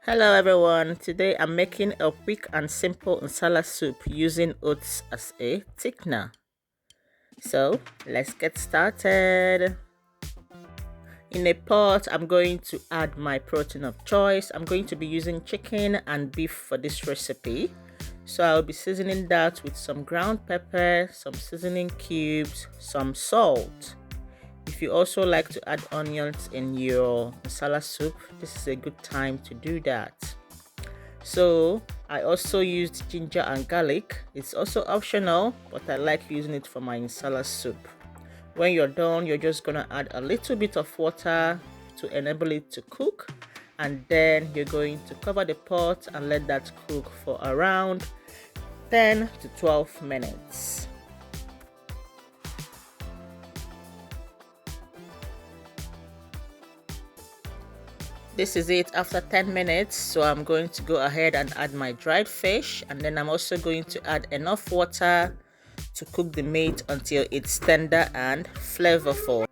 Hello everyone, today I'm making a quick and simple Nsala soup using oats as a thickener. So let's get started. In a pot, I'm going to add my protein of choice. I'm going to be using chicken and beef for this recipe. So I'll be seasoning that with some ground pepper, some seasoning cubes, some salt. If you also like to add onions in your Nsala soup, this is a good time to do that. So I also used ginger and garlic. It's also optional, but I like using it for my Nsala soup. When you're done, you're just gonna add a little bit of water to enable it to cook, and then you're going to cover the pot and let that cook for around 10 to 12 minutes. This is it after 10 minutes, so I'm going to go ahead and add my dried fish, and then I'm also going to add enough water to cook the meat until it's tender and flavorful.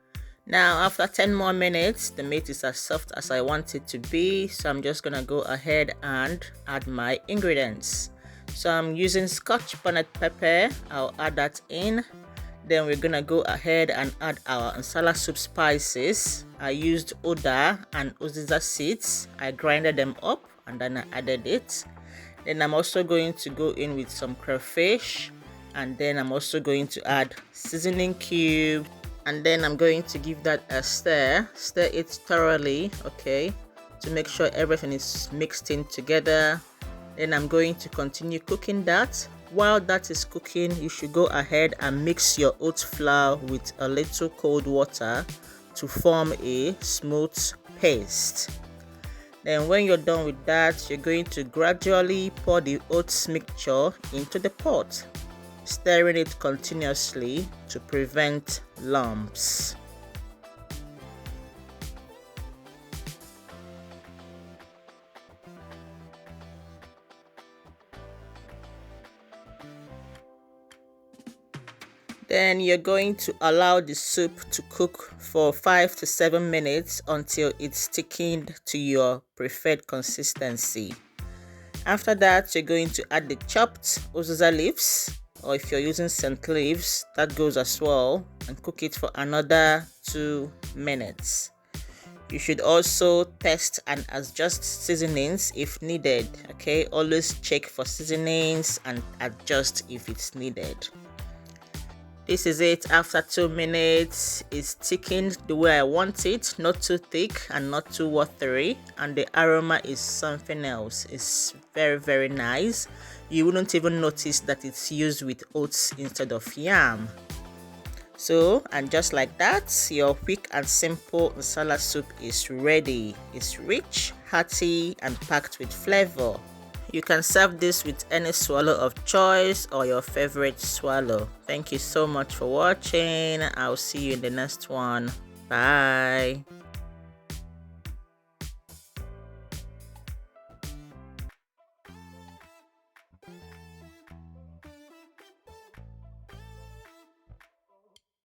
Now after 10 more minutes, the meat is as soft as I want it to be, so I'm just gonna go ahead and add my ingredients. So I'm using Scotch bonnet pepper. I'll add that in. Then we're gonna go ahead and add our Nsala soup spices. I used Oda and Uziza seeds. I grinded them up and then I added it. Then I'm also going to go in with some crayfish, and then I'm also going to add seasoning cube, and then I'm going to give that a stir it thoroughly, okay, to make sure everything is mixed in together. Then I'm going to continue cooking that. While that is cooking, you should go ahead and mix your oat flour with a little cold water to form a smooth paste. Then when you're done with that, you're going to gradually pour the oats mixture into the pot, stirring it continuously to prevent lumps. Then you're going to allow the soup to cook for 5 to 7 minutes until it's thickened to your preferred consistency. After that, you're going to add the chopped uziza leaves, or if you're using scent leaves, that goes as well, and cook it for another 2 minutes. You should also test and adjust seasonings if needed, okay? Always check for seasonings and adjust if it's needed. This is it after 2 minutes. It's thickened the way I want it, not too thick and not too watery, and the aroma is something else. It's very nice. You wouldn't even notice that it's used with oats instead of yam. So, and just like that, your quick and simple Nsala soup is ready. It's rich, hearty, and packed with flavor. You can serve this with any swallow of choice or your favorite swallow. Thank you so much for watching. I'll see you in the next one. Bye.